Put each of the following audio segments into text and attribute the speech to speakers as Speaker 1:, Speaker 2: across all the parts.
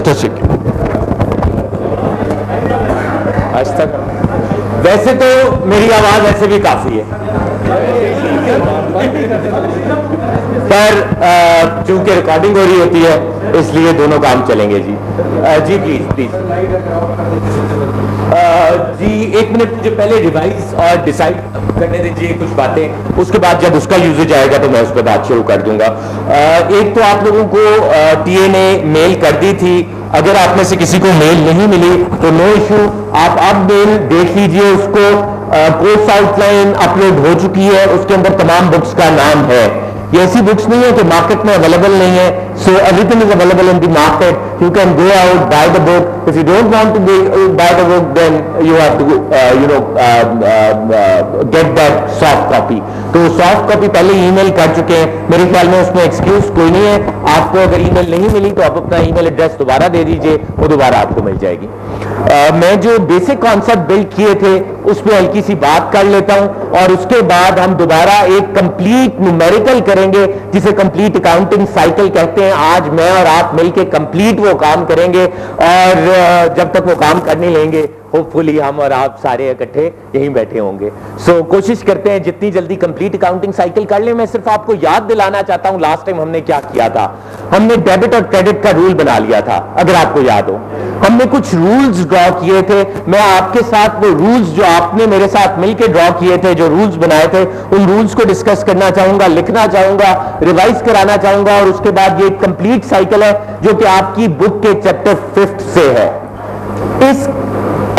Speaker 1: मुतसिक। आज तक वैसे तो मेरी आवाज ऐसे भी काफी है, पर चूंकि रिकॉर्डिंग हो रही होती है इसलिए दोनों काम चलेंगे जी। जी प्लीज प्लीज जी, 1 मिनट मुझे पहले रिवाइज और डिसाइड करने दीजिए कुछ बातें, उसके बाद जब उसका यूजेज आएगा तो मैं उस पर बात शुरू कर दूंगा। एक तो आप लोगों को टीए ने मेल कर दी थी, अगर आप में से किसी को मेल नहीं मिली तो नो इशू, आप अब मेल देख लीजिए, उसको कोर्स आउटलाइन अपलोड हो चुकी है, उसके अंदर तमाम बुक्स का नाम है। ये ऐसी बुक्स नहीं है कि मार्केट में अवेलेबल नहीं है, so everything is available in the market, you can go out buy the book, if you don't want to buy the book then you have to get that soft copy. तो soft copy पहले email कर चुके हैं, मेरे ख्याल में उसमें excuse कोई नहीं है। आपको अगर ईमेल नहीं मिली तो आप अपना ईमेल एड्रेस दोबारा दे दीजिए, वो दोबारा आपको मिल जाएगी। मैं जो बेसिक कॉन्सेप्ट बिल्ड किए थे उस पर हल्की सी बात कर लेता हूं, और उसके बाद हम दोबारा एक कंप्लीट न्यूमेरिकल करेंगे जिसे कंप्लीट अकाउंटिंग साइकिल कहते हैं। आज मैं और आप मिलके कंप्लीट वो काम करेंगे, और जब तक वो काम करने लेंगे होपफुली हम और आप सारे इकट्ठे यहीं बैठे होंगे। सो कोशिश करते हैं जितनी जल्दी कंप्लीट अकाउंटिंग साइकिल कर लें। मैं सिर्फ आपको याद दिलाना चाहता हूं लास्ट टाइम हमने क्या किया था। हमने डेबिट और क्रेडिट का रूल बना लिया था, अगर आपको याद हो। हमने कुछ रूल्स ड्रॉ किए थे, मैं आपके साथ वो रूल्स जो आपने मेरे साथ मिलकर ड्रॉ किए थे, जो रूल्स बनाए थे, उन रूल्स को डिस्कस करना चाहूंगा, लिखना चाहूंगा, रिवाइज कराना चाहूंगा, और उसके बाद ये एक कंप्लीट साइकिल है जो कि आपकी बुक के चैप्टर 5 से है।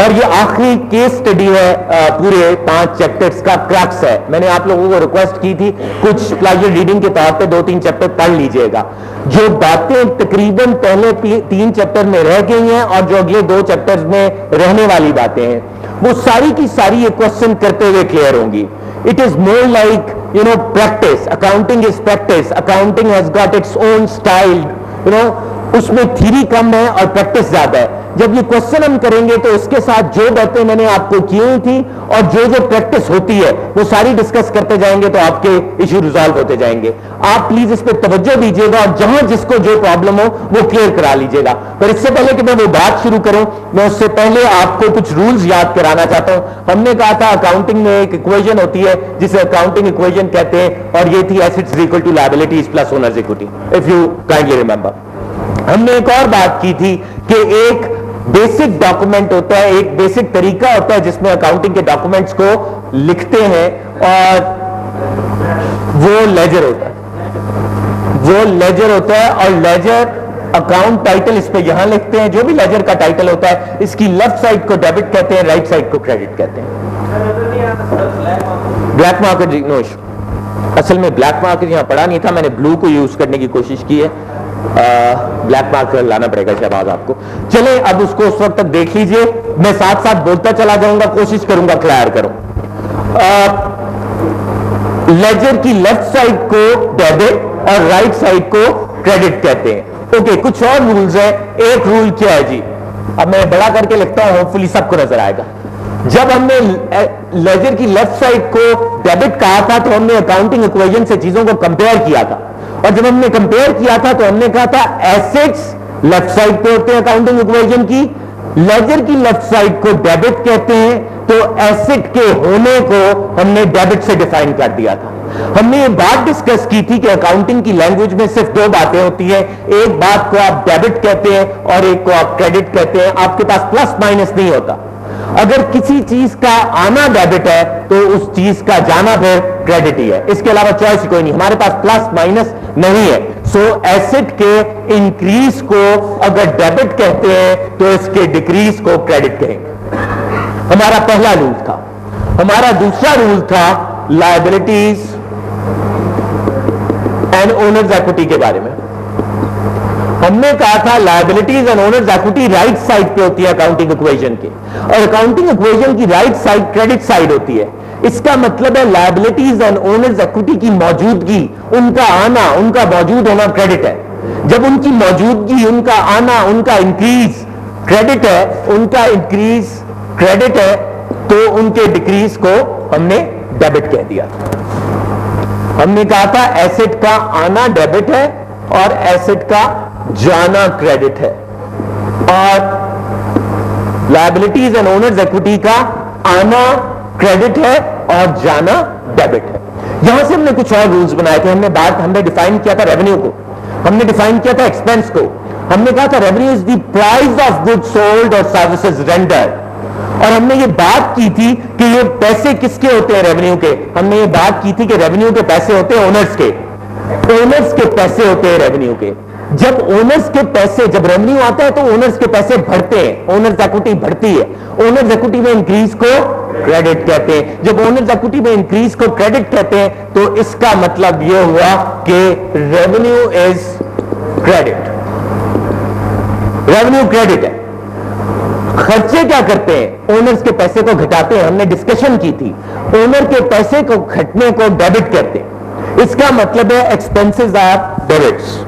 Speaker 1: और ये आखिरी केस स्टडी है, पूरे 5 चैप्टर्स का क्रक्स है। मैंने आप लोगों को रिक्वेस्ट की थी कुछ प्लेजर रीडिंग के तौर पे 2-3 चैप्टर पढ़ लीजिएगा। जो बातें तकरीबन पहले 3 चैप्टर में रह गई हैं और जो अगले 2 चैप्टर्स में रहने वाली बातें हैं, वो सारी की सारी ये क्वेश्चन करते हुए क्लियर होंगी। It is more like practice. Accounting is practice. Accounting has got its own style. उसमें थ्योरी कम है और प्रैक्टिस ज्यादा है। जब ये क्वेश्चन हम करेंगे तो इसके साथ जो बातें मैंने आपको की हुई थी और जो प्रैक्टिस होती है वो सारी डिस्कस करते जाएंगे तो आपके इश्यू रिजॉल्व होते जाएंगे। आप प्लीज इस पर तवज्जो दीजिएगा और जहां जिसको जो प्रॉब्लम हो वो क्लियर करा लीजिएगा। पर इससे पहले कि मैं वो बात शुरू करूं, मैं उससे पहले आपको कुछ रूल्स याद कराना चाहता हूं। हमने कहा था अकाउंटिंग में एक इक्वेशन होती है जिसे अकाउंटिंग इक्वेशन कहते हैं, और ये थी assets equal to liabilities plus owners equity, if you kindly remember. हमने एक और बात की थी कि एक बेसिक डॉक्यूमेंट होता है, एक बेसिक तरीका होता है जिसमें अकाउंटिंग के डॉक्यूमेंट्स को लिखते हैं, और वो लेजर होता है। वो लेजर होता है, और लेजर अकाउंट टाइटल इस पे यहां लिखते हैं। जो भी लेजर का टाइटल होता है, इसकी लेफ्ट साइड को डेबिट कहते हैं, राइट साइड को क्रेडिट कहते हैं। ब्लैक मार्कर जी, नो इशू। असल में ब्लैक मार्कर यहां पड़ा नहीं था, मैंने ब्लू को यूज करने की कोशिश की है। ब्लैक मार्कर लाना पड़ेगा शहबाज आपको। चले अब उसको उस वक्त तक देख लीजिए, मैं साथ साथ बोलता चला जाऊंगा, कोशिश करूंगा क्लियर करूं। लेजर की लेफ्ट साइड को डेबिट और राइट साइड को क्रेडिट कहते हैं। ओके, कुछ और रूल्स है। एक रूल क्या है जी, अब मैं बड़ा करके लिखता हूं, होपफुली सबको नजर आएगा। जब हमने लेजर की लेफ्ट साइड को डेबिट कहा था तो हमने अकाउंटिंग इक्वेशन से चीजों को कंपेयर किया था, और जब हमने कंपेयर किया था तो हमने कहा था एसेट्स लेफ्ट साइड पे होते हैं अकाउंटिंग इक्वेशन की, लेजर की लेफ्ट साइड को डेबिट कहते हैं, तो एसेट के होने को हमने डेबिट से डिफाइन कर दिया था। हमने ये बात डिस्कस की थी कि अकाउंटिंग की लैंग्वेज में सिर्फ 2 बातें होती हैं, एक बात को आप डेबिट कहते हैं और एक को आप क्रेडिट कहते हैं। आपके पास प्लस माइनस नहीं होता। अगर किसी चीज का आना डेबिट है तो उस चीज का जाना फिर क्रेडिट ही है, इसके अलावा चॉइस कोई नहीं। हमारे पास प्लस माइनस नहीं है। सो एसेट के इंक्रीज को अगर डेबिट कहते हैं तो इसके डिक्रीज को क्रेडिट कहेंगे। हमारा पहला रूल था। हमारा दूसरा रूल था लायबिलिटीज एंड ओनर्स इक्विटी के बारे में। हमने कहा था liabilities and owners equity right side पे होती है अकाउंटिंग इक्वेशन के, और अकाउंटिंग इक्वेशन की राइट साइड क्रेडिट साइड होती है। इसका मतलब है लायबिलिटीज एंड ओनर्स इक्विटी की मौजूदगी, उनका आना, उनका मौजूद होना क्रेडिट है। जब उनकी मौजूदगी, उनका आना, उनका इंक्रीज क्रेडिट है, उनका इंक्रीज क्रेडिट है, तो उनके डिक्रीज को हमने डेबिट कह दिया। हमने कहा था एसेट का आना डेबिट है और एसेट का जाना क्रेडिट है। और लायबिलिटीज एंड ओनर्स इक्विटी का आना क्रेडिट है और जाना डेबिट है। यहां से हमने कुछ और रूल्स बनाए थे। हमने डिफाइन किया था रेवेन्यू को, हमने डिफाइन किया था एक्सपेंस को। हमने कहा था revenue is the price of goods sold और सर्विसेज रेंडर्ड, और हमने ये बात की थी कि ये पैसे किसके होते हैं रेवेन्यू के। हमने ये बात की थी कि रेवेन्यू के पैसे होते हैं ओनर्स के, ओनर्स के पैसे होते हैं रेवेन्यू के। जब ओनर्स के पैसे, जब रेवेन्यू आता है तो ओनर्स के पैसे बढ़ते हैं, ओनर्स इक्विटी बढ़ती है। ओनर्स इक्विटी में इंक्रीज को क्रेडिट कहते हैं। जब ओनर्स इक्विटी में इंक्रीज को क्रेडिट कहते हैं तो इसका मतलब यह हुआ कि revenue is credit, revenue credit है। खर्चे क्या करते हैं? ओनर्स के पैसे को घटाते हैं। हमने डिस्कशन की थी, ओनर के पैसे को घटने को डेबिट कहते हैं। इसका मतलब है एक्सपेंसेस आर डेबिट्स।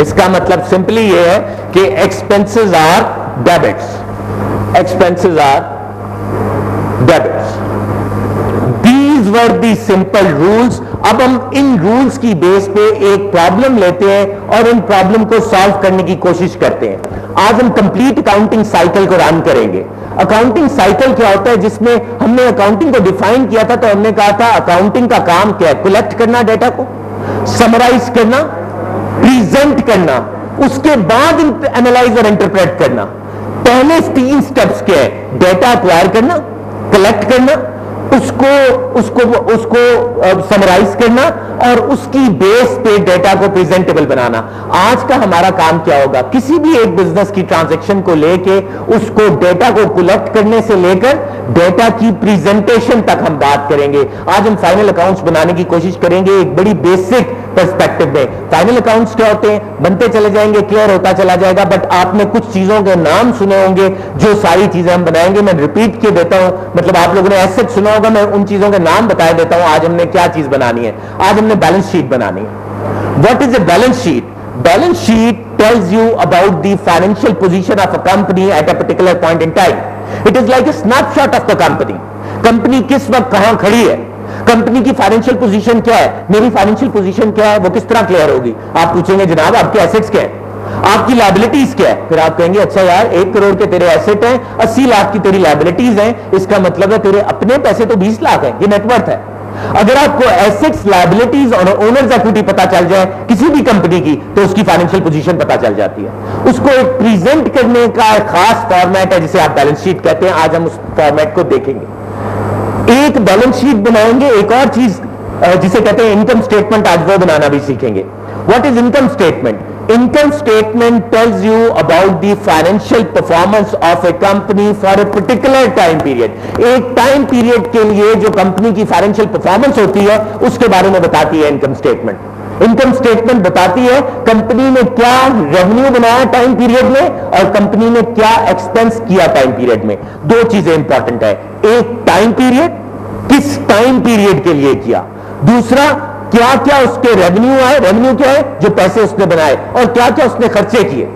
Speaker 1: इसका मतलब सिंपली ये है कि expenses are debits, expenses are debits. These were the simple rules. अब हम इन रूल्स की बेस पे एक प्रॉब्लम लेते हैं और इन प्रॉब्लम को सॉल्व करने की कोशिश करते हैं। आज हम कंप्लीट अकाउंटिंग साइकिल को रन करेंगे। अकाउंटिंग साइकिल क्या होता है? जिसमें हमने अकाउंटिंग को डिफाइन किया था तो हमने कहा था अकाउंटिंग का काम क्या है? कलेक्ट करना डेटा को, समराइज करना, प्रेजेंट करना, उसके बाद एनालाइज और इंटरप्रेट करना। पहले 3 स्टेप्स क्या है? डेटा एक्वायर करना, कलेक्ट करना, उसको समराइज करना और उसकी बेस पे डेटा को प्रेजेंटेबल बनाना। आज का हमारा काम क्या होगा? किसी भी एक बिजनेस की ट्रांजैक्शन को लेके उसको डेटा को कलेक्ट करने से लेकर डेटा की प्रेजेंटेशन तक हम बात करेंगे। आज हम फाइनल अकाउंट्स बनाने की कोशिश करेंगे एक बड़ी बेसिक पर्सपेक्टिव में। फाइनल अकाउंट्स क्या होते हैं? बनते चले जाएंगे, क्लियर होता चला जाएगा, बट आपने कुछ चीजों के नाम सुने होंगे जो सारी चीजें हम बनाएंगे। मैं रिपीट किए देता हूं, मतलब आप लोगों ने एसेट सुना होगा, मैं उन चीजों के नाम बता देता हूं। आज हमने क्या चीज बनानी है? आज हमने बैलेंस शीट बनानी है। What is a balance sheet? Balance sheet tells you about the financial position of a company at a particular point in time. It is like a snapshot of the company. Company किस वक्त कहां खड़ी है, company की financial position क्या है, मेरी financial position क्या है, वो किस तरह क्लियर होगी। आप पूछेंगे जनाब आपके एसेट्स क्या है, आपकी लायबिलिटीज क्या है, फिर आप कहेंगे अच्छा यार 1 करोड़ के तेरे एसेट हैं, 80 लाख की तेरी लायबिलिटीज हैं, इसका मतलब है तेरे अपने पैसे तो 20 लाख है, ये नेटवर्थ है। अगर आपको एसेट्स, लायबिलिटीज और ओनर्स इक्विटी पता चल जाए किसी भी कंपनी की तो उसकी फाइनेंशियल पोजीशन पता चल जाती है। उसको एक प्रेजेंट करने का खास फॉर्मेट है जिसे आप बैलेंस शीट कहते हैं। आज हम उस फॉर्मेट को देखेंगे। एक बैलेंस शीट बनाएंगे, एक और चीज जिसे कहते हैं इनकम स्टेटमेंट, आज वो बनाना भी सीखेंगे। What is income statement? Income statement tells you about the financial performance of a company for a particular time period. एक टाइम पीरियड के लिए जो कंपनी की फाइनेंशियल परफॉर्मेंस होती है उसके बारे में बताती है इनकम स्टेटमेंट। इनकम स्टेटमेंट बताती है कंपनी ने क्या रेवेन्यू बनाया टाइम पीरियड में और कंपनी ने क्या एक्सपेंस किया टाइम पीरियड में। 2 चीजें इंपॉर्टेंट है, एक टाइम पीरियड, किस टाइम पीरियड के लिए किया, दूसरा क्या क्या उसके रेवेन्यू आए, रेवेन्यू क्या है जो पैसे उसने बनाए, और क्या क्या उसने खर्चे किए।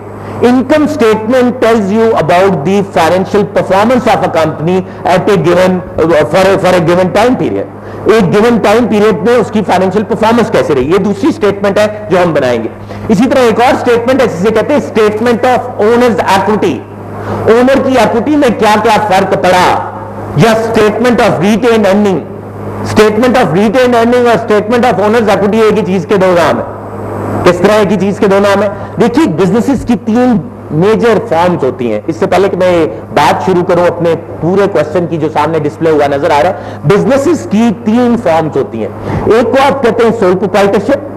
Speaker 1: Income statement tells you about the financial performance of a company at A given for a given time period. एक गिवन टाइम पीरियड में उसकी फाइनेंशियल परफॉर्मेंस कैसे रही, ये दूसरी स्टेटमेंट है जो हम बनाएंगे। इसी तरह एक और स्टेटमेंट है जिसे कहते हैं statement of owners equity. Owner की इक्विटी में क्या क्या फर्क पड़ा, या statement of retain earning. Statement of retain earning और स्टेटमेंट ऑफ ओनर्स इक्विटी एक ही चीज के 2 नाम है। किस तरह एक ही चीज के 2 नाम है? देखिए बिजनेसेस की 3 मेजर फॉर्म्स होती हैं। इससे पहले कि मैं बात शुरू करूं अपने पूरे क्वेश्चन की जो सामने डिस्प्ले हुआ नजर आ रहा है, बिजनेसेस की 3 फॉर्म्स होती हैं। एक को आप कहते हैं सोल प्रोप्राइटरशिप,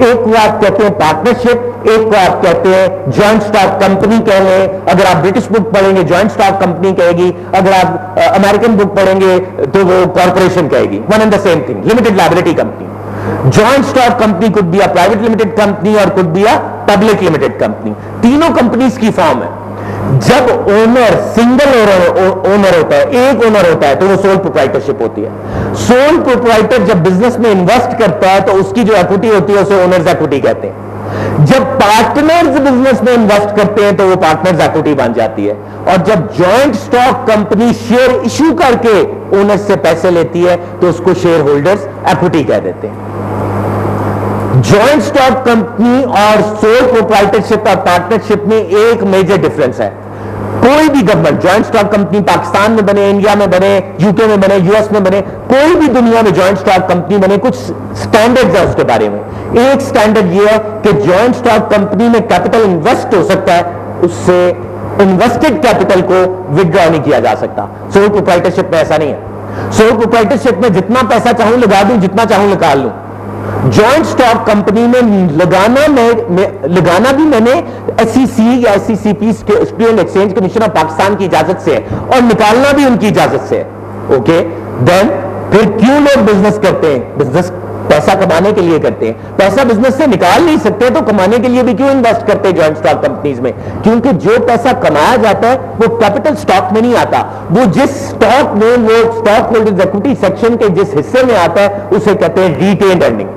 Speaker 1: एक को आप कहते हैं पार्टनरशिप, एक को आप कहते हैं जॉइंट स्टॉक कंपनी कह लें। अगर आप ब्रिटिश बुक पढ़ेंगे जॉइंट स्टॉक कंपनी कहेगी, अगर आप अमेरिकन बुक पढ़ेंगे तो वो कॉर्पोरेशन कहेगी। One and the same thing, limited liability company. Joint stock company could be a private limited company और could be a public limited company. तीनों कंपनीज की फॉर्म है। जब ओनर सिंगल ओनर होता है, एक ओनर होता है, तो वो सोल प्रोप्राइटरशिप होती है। सोल प्रोप्राइटर जब बिजनेस में इन्वेस्ट करता है तो उसकी जो इक्विटी होती है उसे ओनर्स इक्विटी कहते हैं। जब पार्टनर्स बिजनेस में इन्वेस्ट करते हैं तो वो पार्टनर्स इक्विटी बन जाती है। और जब joint stock company share issue करके ओनर्स से पैसे लेती है तो उसको शेयर होल्डर्स इक्विटी कह देते हैं। जॉइंट स्टॉक कंपनी और सोल प्रोप्राइटरशिप और पार्टनरशिप में एक मेजर डिफरेंस है। कोई भी government joint stock company Pakistan में बने, इंडिया में बने, यूके में बने, यूएस में बने, कोई भी दुनिया में जॉइंट स्टॉक कंपनी बने, कुछ स्टैंडर्ड्स है उसके बारे में। एक स्टैंडर्ड ये है कि जॉइंट स्टॉक कंपनी में कैपिटल इन्वेस्ट हो सकता है, उससे इन्वेस्टेड कैपिटल को विड्रॉ नहीं किया जा सकता। सोल प्रोप्राइटरशिप में ऐसा नहीं है। सोल प्रोप्राइटरशिप में जितना पैसा चाहूं लगा दूं, जितना चाहूं निकाल लूं। जॉइंट स्टॉक कंपनी में लगाना भी मैंने एसईसी या SCCP security and exchange commission of Pakistan की इजाजत से है और निकालना भी उनकी इजाजत से है। ओके, देन फिर क्यों लोग बिजनेस करते हैं? बिजनेस पैसा कमाने के लिए करते हैं। पैसा बिजनेस से निकाल नहीं सकते तो कमाने के लिए भी क्यों इन्वेस्ट करते हैं जॉइंट स्टॉक कंपनीज में? क्योंकि जो पैसा कमाया जाता है वो कैपिटल स्टॉक में नहीं आता, वो जिस स्टॉक में, वो स्टॉक होल्डर्स इक्विटी सेक्शन के जिस हिस्से में आता है उसे कहते हैं रिटेन्ड अर्निंग।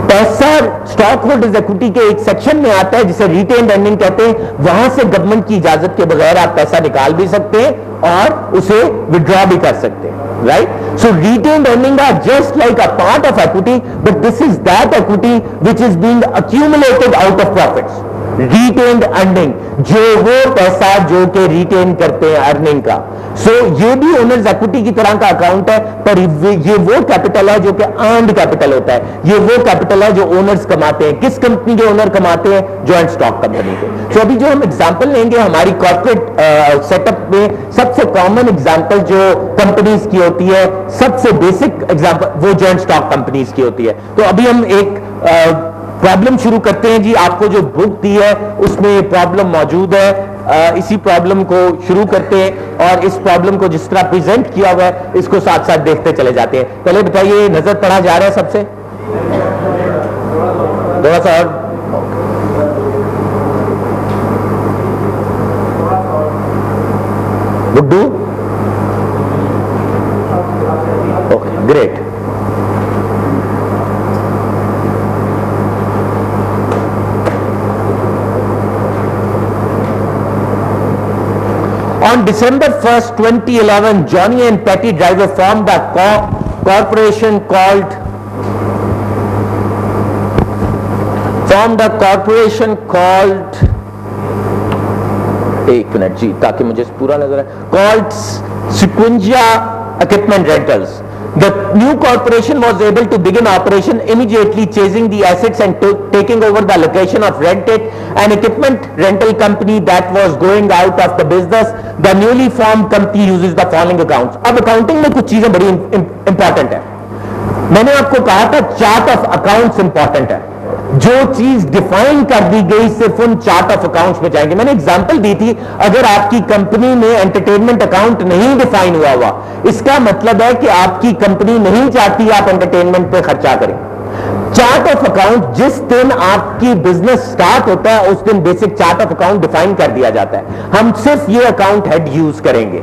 Speaker 1: पैसा स्टॉक होल्डर्स इक्विटी के एक सेक्शन में आता है जिसे रिटेन्ड अर्निंग कहते हैं, वहां से गवर्नमेंट की इजाजत के बगैर आप पैसा निकाल भी सकते हैं और उसे विड्रॉ भी कर सकते हैं, right? So retained earning are just like a part of equity, but this is that equity which is being accumulated out of profits. Retained earning, जो वो पैसा जो कि रिटेन करते हैं अर्निंग का। सो ये भी ओनर्स इक्विटी की तरह का अकाउंट है, पर ये वो कैपिटल है जो कि अर्न्ड कैपिटल होता है। ये वो कैपिटल है जो ओनर्स कमाते हैं। किस कंपनी के ओनर कमाते हैं? जॉइंट स्टॉक कंपनी के। सो अभी जो हम एग्जांपल लेंगे हमारी कॉर्पोरेट सेटअप में, सबसे कॉमन एग्जांपल जो कंपनीज की होती है, सबसे बेसिक एग्जांपल वो जॉइंट स्टॉक कंपनीज की होती है। तो अभी हम एक प्रॉब्लम शुरू करते हैं जी। आपको जो बुक दी है उसमें ये प्रॉब्लम मौजूद है। इसी प्रॉब्लम को शुरू करते हैं और इस प्रॉब्लम को जिस तरह प्रेजेंट किया हुआ है इसको साथ साथ देखते चले जाते हैं। पहले बताइए, नजर पड़ा जा रहा है सबसे? थोड़ा सा और। Guddu? Okay, great. On December 1st, 2011, Johnny and Patty Driver formed a corporation called एक मिनट जी ताकि मुझे पूरा नजर आए, called Sequentia Equipment Rentals. The new corporation was able to begin operation immediately, chasing the assets and taking over the location of Rented, an equipment rental company that was going out of the business. The newly formed company uses the following accounts. अब accounting में कुछ चीजें बड़ी important है। मैंने आपको कहा था चार्ट ऑफ अकाउंट्स इंपॉर्टेंट है। जो चीज डिफाइन कर दी गई सिर्फ उन चार्ट ऑफ अकाउंट्स में जाएंगे। मैंने एग्जांपल दी थी, अगर आपकी कंपनी में एंटरटेनमेंट अकाउंट नहीं डिफाइन हुआ, इसका मतलब है कि आपकी कंपनी नहीं चाहती आप एंटरटेनमेंट पे खर्चा करें। चार्ट ऑफ अकाउंट जिस दिन आपकी बिजनेस स्टार्ट होता है उस दिन basic chart of account define कर दिया जाता है। हम सिर्फ ये अकाउंट हेड यूज करेंगे,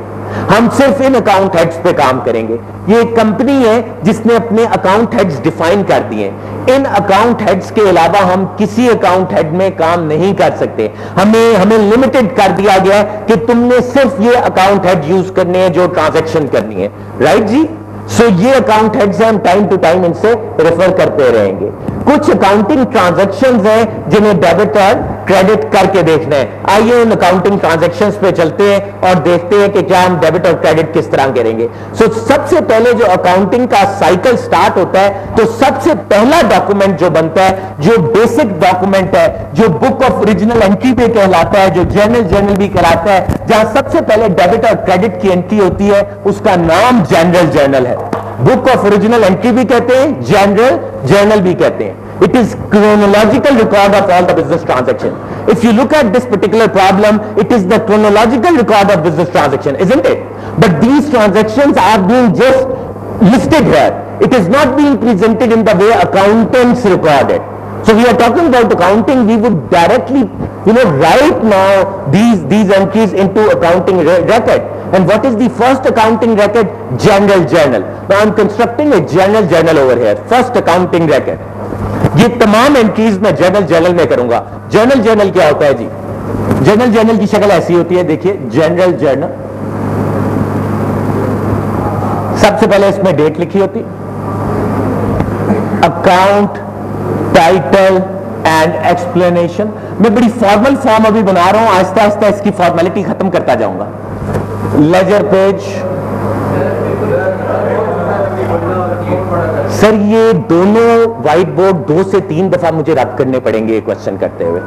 Speaker 1: हम सिर्फ इन अकाउंट हेड्स पे काम करेंगे। ये एक कंपनी है जिसने अपने अकाउंट हेड्स डिफाइन कर दिए। इन अकाउंट हेड्स के अलावा हम किसी अकाउंट हेड में काम नहीं कर सकते। हमें लिमिटेड कर दिया गया है कि तुमने सिर्फ ये अकाउंट हेड यूज करने हैं जो ट्रांजैक्शन करनी है, राइट जी? सो ये अकाउंट हेड्स हम टाइम टू टाइम इनसे रेफर करते रहेंगे। कुछ अकाउंटिंग ट्रांजैक्शंस हैं जिन्हें डेबिट और क्रेडिट करके देखना है। आइए उन अकाउंटिंग ट्रांजैक्शंस पे चलते हैं और देखते हैं कि क्या हम डेबिट और क्रेडिट किस तरह करेंगे। सो सबसे पहले जो अकाउंटिंग का साइकिल स्टार्ट होता है तो सबसे पहला डॉक्यूमेंट जो बनता है, जो बेसिक डॉक्यूमेंट है, जो बुक ऑफ ओरिजिनल एंट्री पे कहलाता है, जो जर्नल भी कहलाता है, जहां सबसे पहले डेबिट और क्रेडिट की एंट्री होती है, उसका नाम जनरल जर्नल है। बुक ऑफ ओरिजिनल एंट्री भी कहते हैं, जनरल जर्नल भी कहते हैं। It is chronological record of all the business transaction. If you look at this particular problem, it is the chronological record of business transaction, isn't it? But these transactions are being just listed here. It is not being presented in the way accountants record it. So we are talking about accounting. We would directly, write now these entries into accounting record. And what is the first accounting record? General journal. Now I'm constructing a general journal over here. First accounting record. ये तमाम entries मैं journal में करूंगा। Journal क्या होता है जी? Journal की शक्ल ऐसी होती है, देखिए जनरल जर्नल। सबसे पहले इसमें डेट लिखी होती, अकाउंट टाइटल एंड एक्सप्लेनेशन। मैं बड़ी फॉर्मल फॉर्म अभी बना रहा हूं, आहिस्ता आहिस्ता इसकी फॉर्मेलिटी खत्म करता जाऊंगा। लेजर पेज, सर ये दोनों व्हाइट बोर्ड 2 से 3 दफा मुझे रद्द करने पड़ेंगे क्वेश्चन करते हुए।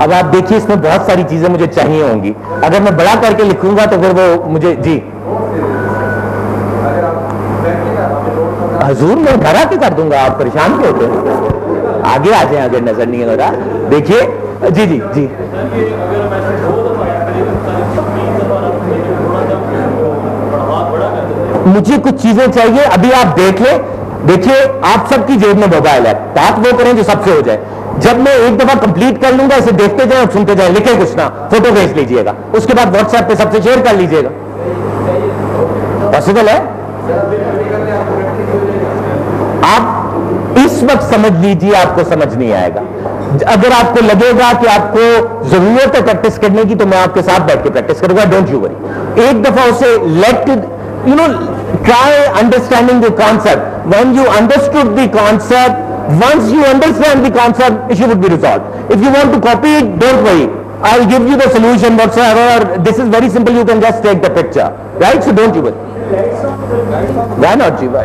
Speaker 1: अब आप देखिए इसमें बहुत सारी चीजें मुझे चाहिए होंगी, अगर मैं बड़ा करके लिखूंगा तो फिर वो मुझे जी हजूर मैं भरा के कर दूंगा, आप परेशान क्यों होते? आगे आ जाए अगर नजर नहीं हो रहा। देखिए जी जी जी मुझे कुछ चीजें चाहिए, अभी आप देख ले। देखिए आप सबकी जेब में मोबाइल है, बात वो करें जो सबसे हो जाए। जब मैं एक दफा कंप्लीट कर लूंगा, इसे देखते जाए और सुनते जाए, लिखे कुछ ना, फोटो भेज लीजिएगा, उसके बाद व्हाट्सएप पे सबसे शेयर कर लीजिएगा। पॉसिबल है? आप इस वक्त समझ लीजिए, आपको समझ नहीं आएगा। अगर आपको लगेगा कि आपको जरूरत है प्रैक्टिस करने की, तो मैं आपके साथ बैठ के प्रैक्टिस करूंगा, डोंट यू वरी। एक दफा उसे try understanding the concept. When you understood the concept, once you understand the concept, issue would be resolved. If you want to copy it, don't worry, I'll give you the solution whatsoever. This is very simple, you can just take the picture, right? So don't you worry. Why not, Ji? Why?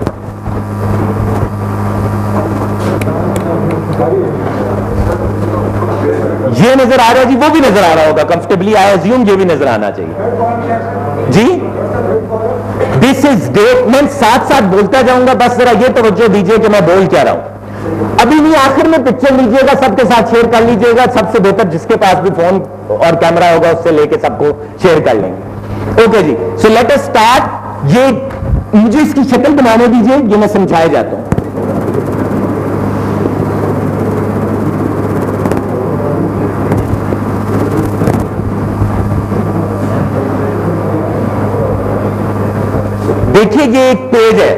Speaker 1: ये नजर आ रहा है जी, वो भी नजर आ रहा होगा comfortably, I assume ये भी नजर आना चाहिए जी। दिस इज डेट, मैं साथ साथ बोलता जाऊंगा, बस जरा ये तवज्जो दीजिए कि मैं बोल क्या रहा हूं। अभी नहीं, आखिर में पिक्चर लीजिएगा, सबके साथ शेयर कर लीजिएगा, सबसे बेहतर जिसके पास भी फोन और कैमरा होगा उससे लेके सबको शेयर कर लेंगे। ओके जी, सो लेट अस स्टार्ट। ये मुझे इसकी शक्ल बनाने दीजिए, ये मैं समझाया जाता हूं। देखिए ये एक पेज है,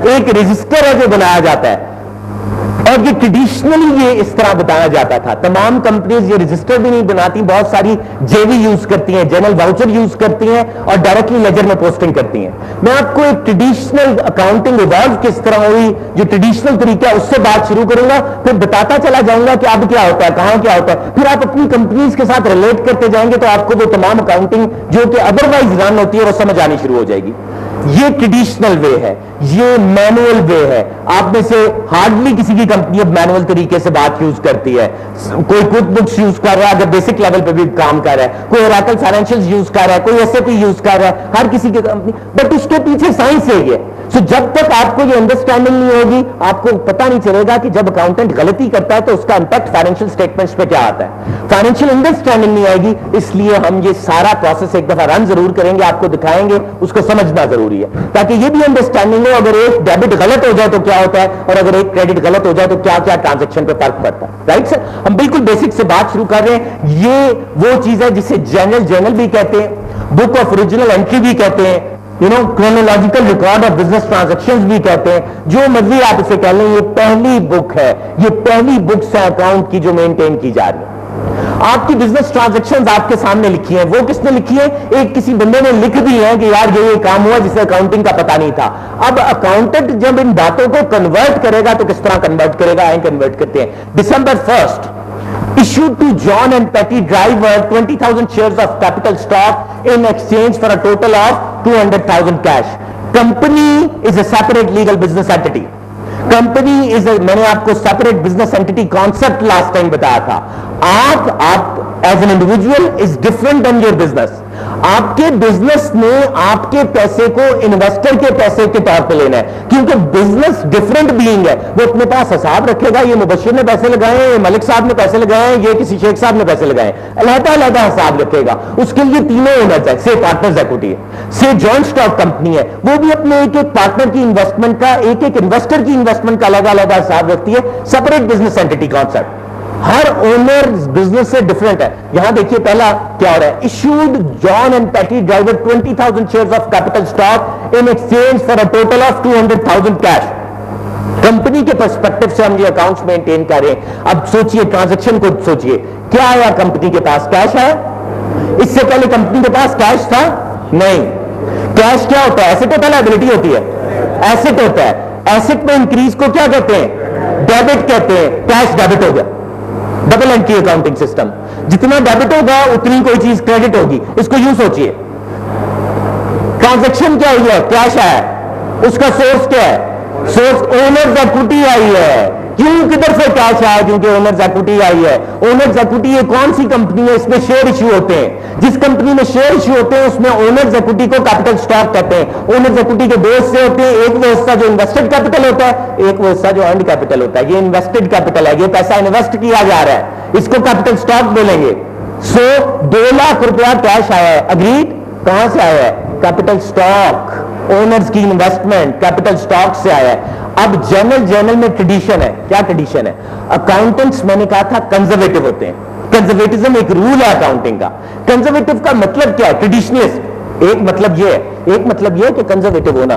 Speaker 1: एक रजिस्टर है जो बनाया जाता है, और ये ट्रेडिशनली ये इस तरह बताया जाता था। तमाम कंपनीज ये रजिस्टर भी नहीं बनाती, बहुत सारी जेवी यूज करती हैं, जनरल वाउचर यूज करती हैं और डायरेक्टली लेजर में पोस्टिंग करती हैं। मैं आपको एक ट्रेडिशनल अकाउंटिंग इवॉल्व किस तरह हुई, जो ट्रेडिशनल तरीका है उससे बात शुरू करूंगा, फिर बताता चला जाऊंगा कि अब क्या होता है, कहां क्या होता है, फिर आप अपनी कंपनीज के साथ रिलेट करते जाएंगे तो आपको वो तमाम अकाउंटिंग जो कि अदरवाइज रन होती है वो समझ आनी शुरू हो जाएगी। ये ट्रेडिशनल वे है, ये मैनुअल वे है। आप में से हार्डली किसी की कंपनी अब मैनुअल तरीके से बात यूज करती है। कोई क्विक बुक्स यूज कर रहा है, अगर बेसिक लेवल पे भी काम कर रहा है, कोई ओरेकल फाइनेंशियल्स यूज कर रहा है, कोई एसएपी यूज कर रहा है, हर किसी की कंपनी, बट उसके पीछे साइंस है ये। सो जब तक आपको ये अंडरस्टैंडिंग नहीं होगी, आपको पता नहीं चलेगा कि जब अकाउंटेंट गलती करता है तो उसका इंपैक्ट फाइनेंशियल स्टेटमेंट्स पे क्या आता है। फाइनेंशियल अंडरस्टैंडिंग नहीं आएगी, इसलिए हम ये सारा प्रोसेस एक दफा रन जरूर करेंगे, आपको दिखाएंगे, उसको समझना जरूरी है ताकि ये भी अंडरस्टैंडिंग हो। अगर एक डेबिट गलत हो जाए तो क्या होता है, और अगर एक क्रेडिट गलत हो जाए तो क्या क्या ट्रांजेक्शन पे फर्क पड़ता है। राइट सर, हम बिल्कुल बेसिक से बात शुरू कर रहे हैं। ये वो चीज है जिसे जर्नल भी कहते हैं, बुक ऑफ ओरिजिनल एंट्री भी कहते हैं, chronological record of business transactions भी कहते हैं, जो मर्जी आप इसे कह लें। ये पहली बुक है, ये पहली बुक्स है अकाउंट की जो मेंटेन की जा रही है। आपकी बिजनेस ट्रांजैक्शंस आपके सामने लिखी है, वो किसने लिखी है? एक किसी बंदे ने लिख दी है कि यार ये काम हुआ जिसे अकाउंटिंग का पता नहीं था। अब अकाउंटेंट जब इन बातों को कन्वर्ट करेगा तो किस तरह कन्वर्ट करेगा? कन्वर्ट करते हैं। December 1st issued to John and Patty Driver 20,000 shares of capital stock in exchange for a total of 200,000 cash. Company is a separate legal business entity. Company is, मैंने आपको separate business entity concept last time बताया था। आप as an individual is different than your business. आपके business ने आपके पैसे को इन्वेस्टर के पैसे के तौर पे लेना है, क्योंकि बिजनेस डिफरेंट बीइंग है। वो अपने पास हिसाब रखेगा, ये मुबशिर ने पैसे लगाए, ये मलिक साहब ने पैसे लगाए, ये किसी शेख साहब ने पैसे लगाए, अलग-अलग हिसाब रखेगा। उसके लिए तीनों ओनर्स है, से पार्टनर्स इक्विटी है, से जॉइंट स्टॉक कंपनी है, वो भी अपने एक एक पार्टनर की इन्वेस्टमेंट का, एक एक इन्वेस्टर की इन्वेस्टमेंट का अलग-अलग हिसाब रखती है। सेपरेट बिजनेस एंटिटी कॉन्सेप्ट, हर ओनर बिजनेस से डिफरेंट है। यहां देखिए पहला क्या हो रहा है, issued John and Patty Driver 20,000 shares of capital stock in exchange for a total of 200,000 cash. Company के पर्सपेक्टिव से हम ये अकाउंट्स मेंटेन कर रहे हैं। अब सोचिए, ट्रांजैक्शन को सोचिए, क्या आया कंपनी के पास? कैश है। इससे पहले कंपनी के पास कैश था नहीं। कैश क्या होता है? एसेट होता है, लायबिलिटी होती है? एसेट होता है। एसेट में इंक्रीज को क्या कहते हैं? डेबिट कहते हैं, कैश डेबिट हो गया, डबल एंट्री अकाउंटिंग सिस्टम। जितना डेबिट होगा उतनी कोई चीज क्रेडिट होगी। इसको यूं सोचिए, ट्रांजैक्शन क्या हुई है, कैश आया, उसका सोर्स क्या है, सोर्स ओनर्स इक्विटी आई है। क्यों, किधर से कैश आया, क्योंकि ओनर्स इक्विटी आई है। ओनर्स इक्विटी ये कौन सी कंपनी है, इसमें शेयर इश्यू होते हैं। जिस कंपनी में शेयर इश्यू होते हैं उसमें ओनर्स इक्विटी को कैपिटल स्टॉक कहते हैं। ओनर्स इक्विटी के दो हिस्से होते हैं, एक वो हिस्सा जो इन्वेस्टेड कैपिटल होता है, एक वो हिस्सा जो अर्न्ड कैपिटल होता है। ये इन्वेस्टेड कैपिटल है, ये पैसा इन्वेस्ट किया जा रहा है, इसको कैपिटल स्टॉक बोलेंगे। सो 2 लाख रुपया कैश आया है, अग्रीड। कहां से आया है, कैपिटल स्टॉक, ओनर्स की इन्वेस्टमेंट कैपिटल स्टॉक से आया है। अब जर्नल में ट्रेडिशन है, क्या ट्रेडिशन है, अकाउंटेंट्स मैंने कहा था कंजर्वेटिव होते हैं। कंजर्वेटिज्म एक रूल है अकाउंटिंग का। कंजर्वेटिव का मतलब क्या है, ट्रेडिशनलिस्ट। एक मतलब ये है, एक मतलब ये कि कंजर्वेटिव होना,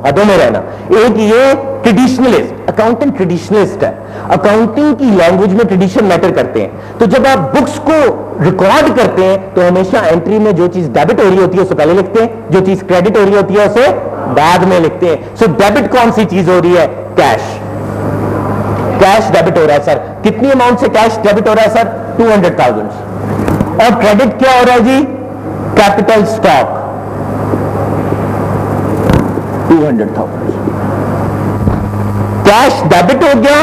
Speaker 1: हदों में रहना। एक ये ट्रेडिशनलिस्ट, अकाउंटेंट ट्रेडिशनलिस्ट है। अकाउंटिंग की लैंग्वेज में ट्रेडिशन मैटर करते हैं। तो जब आप बुक्स को रिकॉर्ड करते हैं तो हमेशा एंट्री में जो चीज डेबिट हो रही होती है उसे पहले लिखते हैं, जो चीज क्रेडिट हो रही होती है उसे बाद में लिखते हैं। सो डेबिट कौन सी चीज हो रही है, कैश। कैश डेबिट हो रहा है सर, कितनी अमाउंट से कैश डेबिट हो रहा है सर, 200,000। और क्रेडिट क्या हो रहा है जी, कैपिटल स्टॉक 200,000। कैश डेबिट हो गया,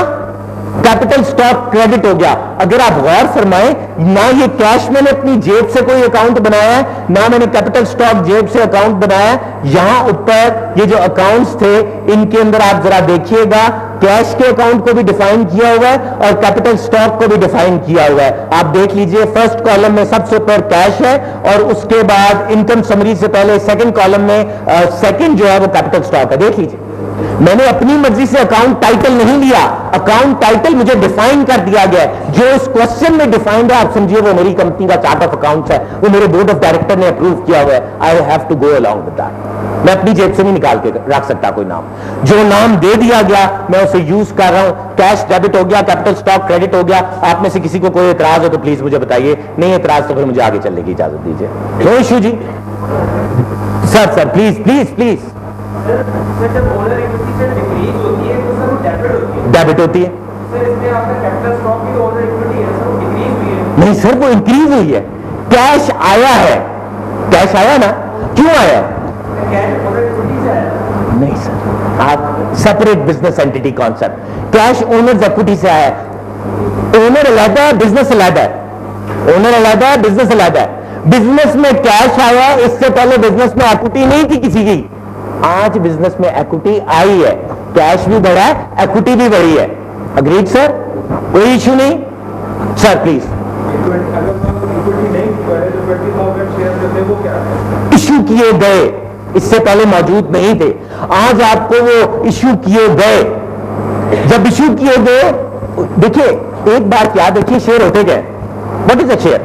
Speaker 1: कैपिटल स्टॉक क्रेडिट हो गया। अगर आप गौर फरमाएं, ना ये कैश मैंने अपनी जेब से कोई अकाउंट बनाया है, ना मैंने कैपिटल स्टॉक जेब से अकाउंट बनाया है। यहां ऊपर ये जो अकाउंट्स थे इनके अंदर आप जरा देखिएगा, कैश के अकाउंट को भी डिफाइन किया हुआ है और कैपिटल स्टॉक को भी डिफाइन किया हुआ है। आप देख लीजिए, फर्स्ट कॉलम में सबसे ऊपर कैश है और उसके बाद इनकम समरी से पहले सेकंड कॉलम में सेकंड जो है वो कैपिटल स्टॉक है। देख लीजिए, मैंने अपनी मर्जी से अकाउंट टाइटल नहीं लिया, अकाउंट टाइटल मुझे डिफाइन कर दिया गया है। जो इस क्वेश्चन में डिफाइंड है आप समझिए वो मेरी कंपनी का चार्ट ऑफ अकाउंट्स है, वो मेरे बोर्ड ऑफ डायरेक्टर ने अप्रूव किया हुआ है। I have to go along with that. मैं अपनी जेब से नहीं निकाल के रख सकता कोई नाम, जो नाम दे दिया गया मैं उसे यूज कर रहा हूं। कैश डेबिट हो गया, कैपिटल स्टॉक क्रेडिट हो गया। आप में से किसी को कोई एतराज हो तो प्लीज मुझे बताइए, नहीं एतराज तो फिर मुझे आगे चलने की इजाजत दीजिए। नो इशू जी। Sir please please please. Debit होती है नहीं सर, वो इंक्रीज हुई है। कैश आया है, कैश आया ना, क्यों आया, नहीं सर, आप separate business entity concept. Cash owners equity से आया है, ओनर अलग है, बिजनेस अलग है, ओनर अलग है, बिजनेस अलग है। बिजनेस में कैश आया, इससे पहले बिजनेस में इक्विटी नहीं थी किसी की, आज बिजनेस में इक्विटी आई है, कैश भी बढ़ा है, इक्विटी भी बढ़ी है। अग्रीड सर, कोई इश्यू नहीं सर, प्लीज। इश्यू किए गए, इससे पहले मौजूद नहीं थे, आज आपको वो इश्यू किए गए। जब इश्यू किए गए, देखिए एक बात याद रखिए, शेयर होते गए। What is a share?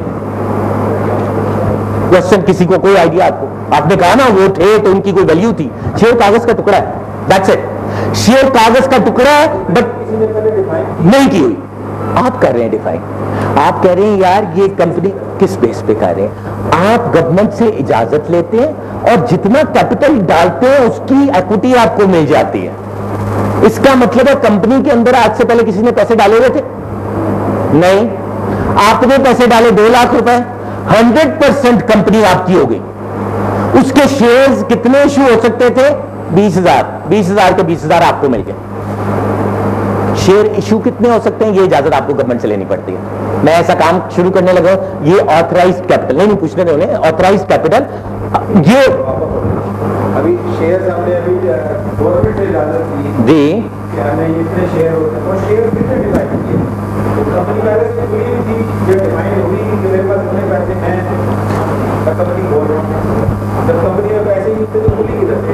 Speaker 1: Question, किसी को कोई आइडिया? आपने कहा ना वो थे तो उनकी कोई वैल्यू थी। शेयर कागज का टुकड़ा है, दैट्स इट। शेयर कागज का टुकड़ा है, बट नहीं की हुई। आप कर रहे हैं डिफाइन, आप कह रहे हैं यार ये कंपनी किस बेस पे कर रहे हैं। आप गवर्नमेंट से इजाजत लेते हैं और जितना कैपिटल डालते हैं उसकी इक्विटी आपको मिल जाती है। इसका मतलब है कंपनी के अंदर आज से पहले किसी ने पैसे डाले हुए थे? नहीं, आपने पैसे डाले 2 लाख रुपए, 100% कंपनी आपकी हो गई। उसके शेयर्स कितने इशू हो सकते थे? 20,000, 20,000 के 20,000 आपको मिल गए। शेयर इशू कितने हो सकते हैं ये इजाजत आपको गवर्नमेंट से लेनी पड़ती है। मैं ऐसा काम शुरू करने लगा, ये ऑथराइज्ड कैपिटल नहीं पूछने दे उन्हें, ऑथराइज्ड कैपिटल। ये
Speaker 2: अभी शेयर हमने अभी गवर्नमेंट से इजाजत की
Speaker 1: जी,
Speaker 2: इतने शेयर होते हैं और शेयर कितने डिफाइन किए, तो कंपनी पहले से पूरी थी जो डिफाइन होगी कि मेरे पास इतने पैसे हैं, कंपनी बोल रहा हूँ, जब कंपनी में पैसे ही थे तो बोली किधर से?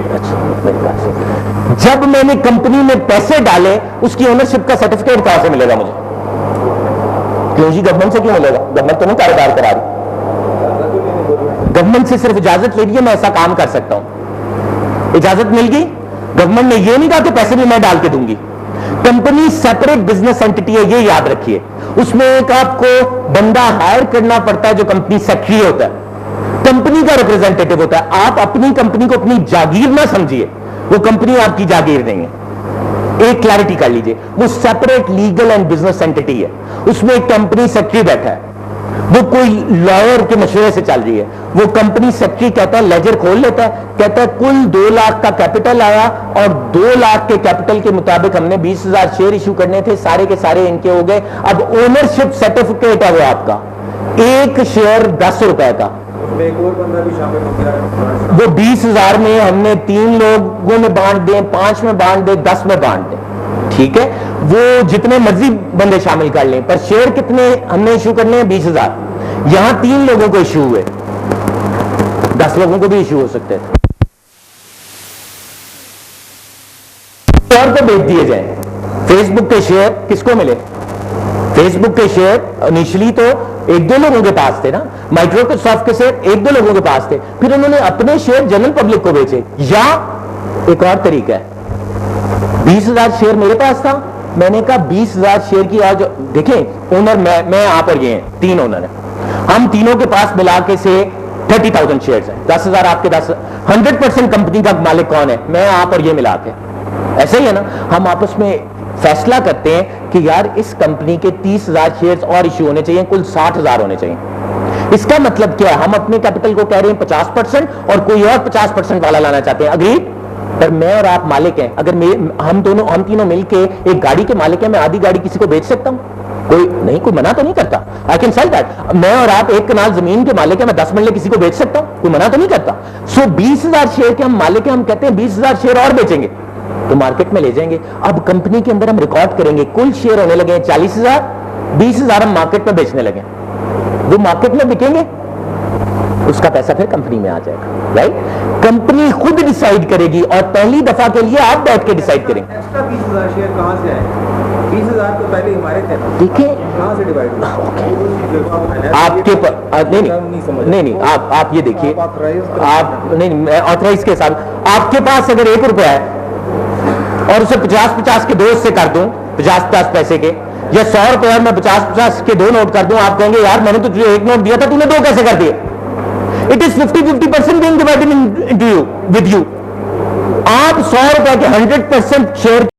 Speaker 1: जब मैंने कंपनी में पैसे डाले उसकी ओनरशिप का सर्टिफिकेट कहां से मिलेगा मुझे? क्यों जी, गवर्नमेंट से क्यों मिलेगा? गवर्नमेंट तो नहीं कारोबार करा रही, गवर्नमेंट से सिर्फ इजाजत ले ली मैं ऐसा काम कर सकता हूं। इजाजत मिल गई, गवर्नमेंट ने ये नहीं कहा कि पैसे भी मैं डाल के दूंगी। कंपनी सेपरेट बिजनेस एंटिटी है, ये याद रखिए। उसमें एक आपको बंदा हायर करना पड़ता है जो कंपनी सेक्रेटरी होता है, कंपनी का रिप्रेजेंटेटिव होता है। आप अपनी कंपनी को अपनी जागीर ना समझिए, वो कंपनी आपकी जागीर नहीं है। ایک کلیئرٹی کر لیجئے, وہ separate legal and business entity ہے, اس میں ایک کمپنی سیکرٹری بیٹھا ہے, وہ کوئی لائر کے مشورے سے چل رہی ہے. وہ کمپنی سیکرٹری کہتا ہے, لیجر کھول لیتا ہے, کہتا ہے کل 2 لاکھ کا کیپٹل آیا اور 2 لاکھ کے کیپٹل کے مطابق ہم نے 20,000 شیئر ایشو کرنے تھے, سارے کے سارے ان کے ہو گئے. اب اونرشپ سرٹیفکیٹ ہے وہ آپ کا, ایک شیئر 10 روپے کا,
Speaker 2: ایک اور بندہ بھی شامل ہو گیا,
Speaker 1: وہ 20,000 میں ہم نے 3 لوگوں میں بانٹ دیں, 5 میں بانٹ دیں, 10 میں بانٹ دیں, ٹھیک ہے, وہ جتنے مرضی بندے شامل کر لیں, پر شیئر کتنے ہم نے ایشو کرنے ہیں؟ 20,000. یہاں 3 لوگوں کو ایشو ہوئے, 10 لوگوں کو بھی ایشو ہو سکتے تھے. اور کو بیچ دیے جائیں. فیس بک کے شیئر کس کو ملے؟ فیس بک کے شیئر انیشلی تو 1-2 لوگوں کے پاس تھے نا, مائکروسافٹ کے شیئر 1-2 لوگوں کے پاس تھے, پھر انہوں نے اپنے شیئر جنرل پبلک کو بیچے. یا ایک اور طریقہ ہے, 20,000 شیئر میرے پاس تھا, میں نے کہا 20,000 شیئر کی آج دیکھیں, اونر میں آپ اور یہ ہیں, 3 اونر ہیں, ہم تینوں کے پاس ملا کے سے 30,000 شیئرز ہیں, 10,000 آپ کے 10, 100% کمپنی کا مالک کون ہے؟ میں, آپ اور یہ ملا کے. ایسے ہی ہے نا, ہم آپس میں فیصلہ کرتے ہیں کہ یار اس کمپنی کے 30,000 شیئرز اور ایشو ہونے چاہیے, کل 60,000 ہونے چاہیے. اس کا مطلب کیا ہے؟ ہم اپنے کیپٹل کو کہہ رہے ہیں 50% اور کوئی اور 50% والا لانا چاہتے ہیں, اگریڈ. پر میں اور آپ مالک ہیں, اگر ہم تینوں مل کے ایک گاڑی کے مالک ہیں, میں آدھی گاڑی کسی کو بیچ سکتا ہوں؟ کوئی نہیں, کوئی منع تو نہیں کرتا. I can sell that. میں اور آپ 1 کنال زمین کے مالک ہیں, میں 10 مرلے کسی کو بیچ سکتا ہوں, کوئی منع تو نہیں کرتا. سو 20,000 شیئر کے ہم مالک ہیں, ہم کہتے ہیں 20,000 شیئر اور بیچیں گے تو مارکیٹ میں لے جائیں گے. اب کمپنی کے اندر ہم ریکارڈ کریں گے, کل شیئر ہونے لگے ہیں 40,000, 20,000 ہم مارکیٹ میں بیچنے لگے, وہ مارکیٹ میں بکیں گے, اس کا پیسہ پھر کمپنی میں آ جائے گا, رائٹ. کمپنی خود ڈیسائیڈ کرے گی, اور پہلی دفعہ کے لیے آپ بیٹھ کے ڈیسائیڈ کریں.
Speaker 2: ایکسٹرا 20,000 شیئر کہاں سے آئے؟ 20,000 تو پہلے ہمارے تھے,
Speaker 1: دیکھیں
Speaker 2: کہاں سے ڈیوائڈ ہوئے؟
Speaker 1: آپ کے نہیں, آپ یہ دیکھیے, آپ نہیں, آتھرائز کے ساتھ آپ کے پاس اگر 1 روپیہ ہے اور اسے 50-50 کے 2 سے کر دوں, 50-50 پیسے کے, یا 100 روپیہ میں 50-50 کے 2 نوٹ کر دوں, آپ کہیں گے یار میں نے تو تجھے 1 نوٹ دیا تھا, تو نے 2 کیسے کر دیے؟ It is 50-50% being divided into you, with you. آپ 100 روپے کے 100% شیئر